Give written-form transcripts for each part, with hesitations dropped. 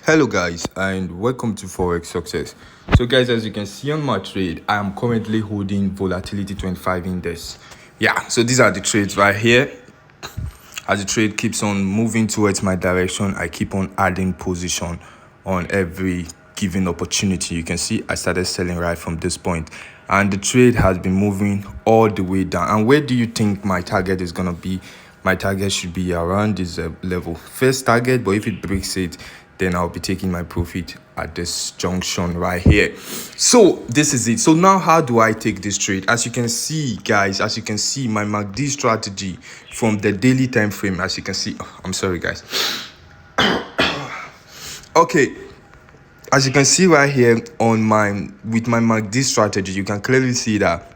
Hello guys and welcome to Forex Success. So guys, as you can see on my trade, I am currently holding Volatility 25 index. Yeah, so these are the trades right here. As the trade keeps on moving towards my direction, I keep on adding position on every given opportunity. You can see I started selling right from this point and the trade has been moving all the way down. And where do you think my target is going to be? My target should be around this level, first target, but if it breaks it, then I'll be taking my profit at this junction right here. So this is it. So now how do I take this trade? As you can see, guys, as you can see, my MACD strategy from the daily time frame, as you can see, I'm sorry guys. Okay, as you can see right here on with my MACD strategy, you can clearly see that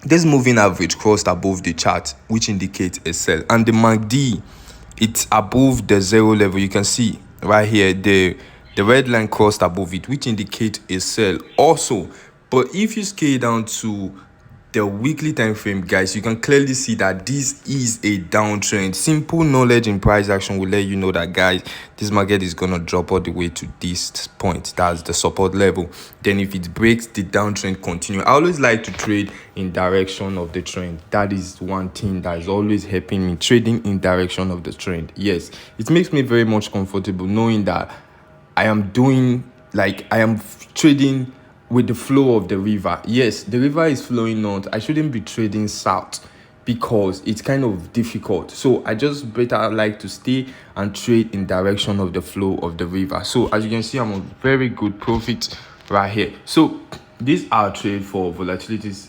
this moving average crossed above the chart, which indicates a sell, and the MACD, it's above the zero level. You can see right here the red line crossed above it, which indicates a sell also. But if you scale down to the weekly time frame, guys, you can clearly see that this is a downtrend. Simple knowledge in price action will let you know that, guys, this market is gonna drop all the way to this point. That's the support level. Then if it breaks, the downtrend continue. I always like to trade in direction of the trend. That is one thing that is always helping me, trading in direction of the trend. Yes, it makes me very much comfortable knowing that I am trading with the flow of the river. Yes, the river is flowing north. I shouldn't be trading south because it's kind of difficult. So I just better like to stay and trade in direction of the flow of the river. So as you can see, I'm on very good profit right here. So this our trade for volatilities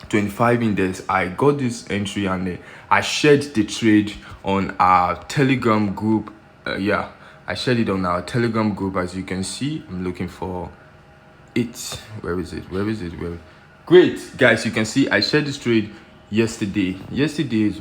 25 index. I got this entry and I shared the trade on our Telegram group. I shared it on our Telegram group. As you can see, I'm looking for it. Where is it? Great, guys, you can see I shared this trade yesterday. Yesterday is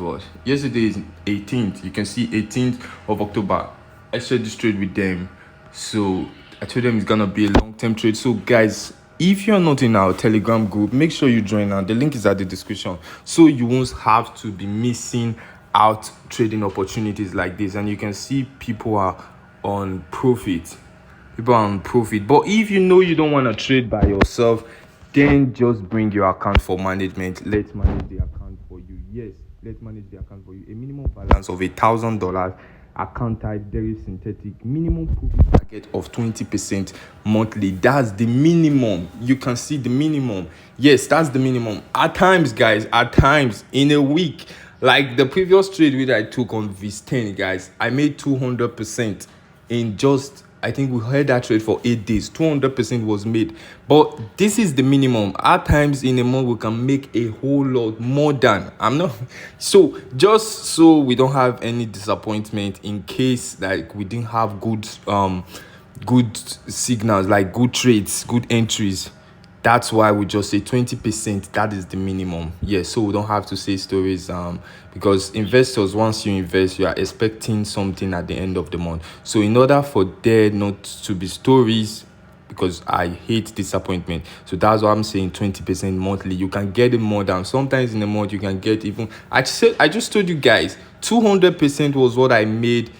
18th. You can see 18th of October. I shared this trade with them. So I told them it's gonna be a long-term trade. So guys, if you're not in our Telegram group, make sure you join now. The link is at the description, so you won't have to be missing out trading opportunities like this. And you can see people are on profit. But if you know you don't want to trade by yourself, then just bring your account for management. Let's manage the account for you. Yes, let's manage the account for you. A minimum balance of $1,000, account type very synthetic, minimum profit target of 20% monthly. That's the minimum. You can see the minimum. Yes, that's the minimum. At times, guys, in a week, like the previous trade which I took on Vix10, guys, I made 200% in just, I think we held that trade for 8 days. 200% was made. But this is the minimum. At times in a month we can make a whole lot more than. So just so we don't have any disappointment in case like we didn't have good signals, like good trades, good entries. That's why we just say 20%. That is the minimum. Yes, so we don't have to say stories because investors, once you invest, you are expecting something at the end of the month. So in order for there not to be stories, because I hate disappointment, so that's why I'm saying 20% monthly. You can get it more than, sometimes in a month you can get even, I just told you guys 200% was what I made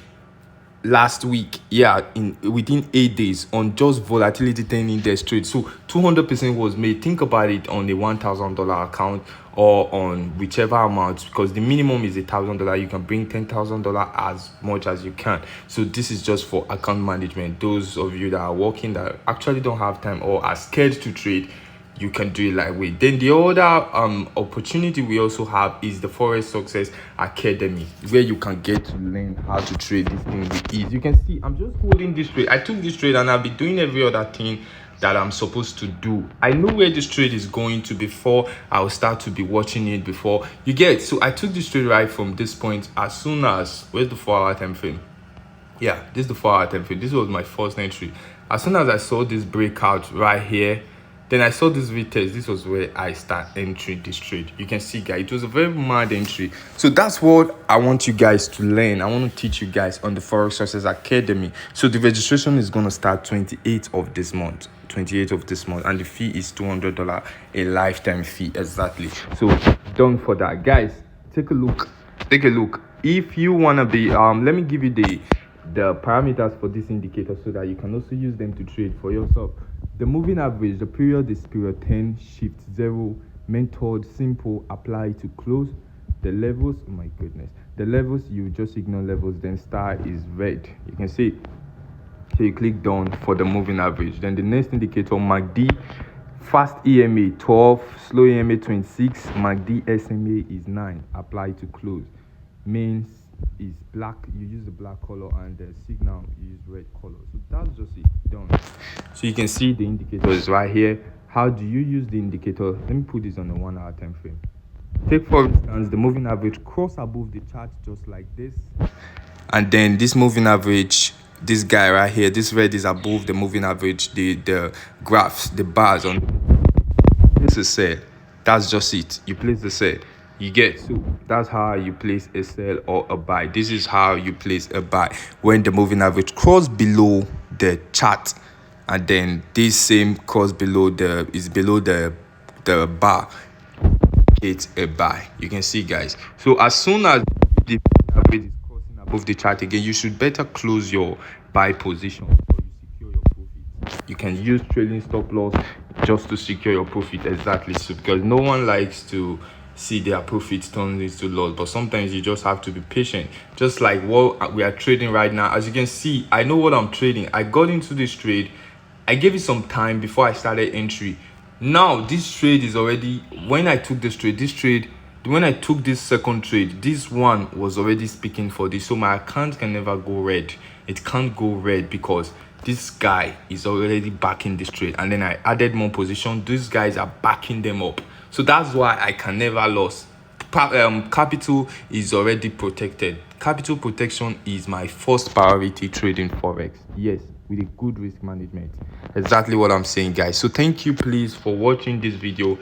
last week, within 8 days on just volatility 10 index trade. So 200% was made. Think about it on a $1,000 account or on whichever amount, because the minimum is $1,000. You can bring $10,000 as much as you can. So this is just for account management. Those of you that are working, that actually don't have time or are scared to trade, you can do it like way. Then the other opportunity we also have is the Forex Success Academy, where you can get to learn how to trade this thing with ease. You can see I'm just holding this trade. I took this trade and I'll be doing every other thing that I'm supposed to do. I know where this trade is going to before I'll start to be watching it before you get. So I took this trade right from this point. As soon as, where's the 4-hour time frame? Yeah, this is the 4-hour time frame. This was my first entry. As soon as I saw this breakout right here, then I saw this VTest. This was where I start entering this trade. You can see, guys, it was a very mad entry. So that's what I want you guys to learn. I want to teach you guys on the Forex Success Academy. So the registration is going to start 28th of this month. And the fee is $200, a lifetime fee. Exactly. So done for that, guys. Take a look. If you want to be let me give you the parameters for this indicator so that you can also use them to trade for yourself. The moving average, the period is period 10, shift 0, method simple, apply to close. The levels, oh my goodness, the levels, you just ignore levels, then star is red, you can see. So you click done for the moving average. Then the next indicator, MACD, fast EMA 12, slow EMA 26, MACD SMA is 9, apply to close. Mains is black, you use the black color, and the signal you use red color. So that's just it, done. So you can see the indicator is right here. How do you use the indicator? Let me put this on the 1 hour time frame. Take for instance the moving average, cross above the chart just like this, and then this moving average, this guy right here, this red is above the moving average, the graphs, the bars on this is sell. That's just it, you place the sell, you get. So that's how you place a sell or a buy. This is how you place a buy when the moving average cross below the chart, and then this same cross below the bar, it's a buy. You can see, guys. So as soon as the average is crossing above the chart again, you should better close your buy position or you secure your profit. You can use trailing stop loss just to secure your profit, exactly. So because no one likes to see their profits turn into loss, but sometimes you just have to be patient, just like what we are trading right now. As you can see, I know what I'm trading. I got into this trade, I gave it some time before I started entry. Now this trade is already, when I took this trade, when I took this second trade, this one was already speaking for this. So my account can never go red. It can't go red because this guy is already backing this trade, and then I added more position. These guys are backing them up, so that's why I can never lose. Capital is already protected. Capital protection is my first priority trading forex. Yes, with a good risk management. Exactly what I'm saying, guys. So thank you please for watching this video.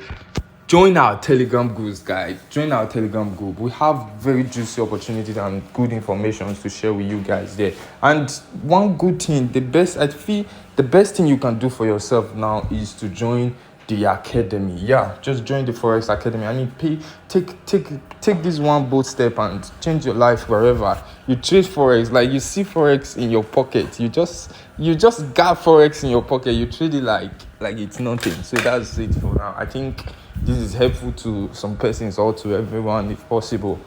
Join our Telegram groups, guys. Join our Telegram group. We have very juicy opportunities and good information to share with you guys there. And one good thing, I feel the best thing you can do for yourself now is to join the academy. Yeah, just join the forex academy. I mean, take this one bold step and change your life wherever you trade forex. Like, you see forex in your pocket, you just got forex in your pocket, you trade it like it's nothing. So that's it for now. I think this is helpful to some persons or to everyone if possible.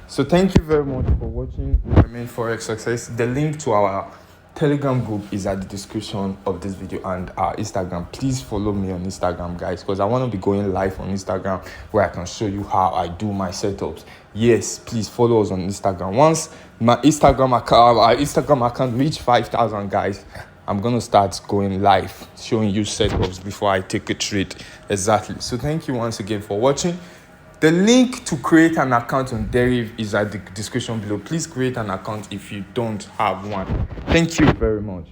So thank you very much for watching Remain Forex Success. The link to our Telegram group is at the description of this video, and our Instagram. Please follow me on Instagram, guys, because I want to be going live on Instagram where I can show you how I do my setups. Yes, please follow us on Instagram. Once my our Instagram account reach 5,000, guys, I'm gonna start going live showing you setups before I take a trade. Exactly. So thank you once again for watching. The link to create an account on Deriv is at the description below. Please create an account if you don't have one. Thank you very much.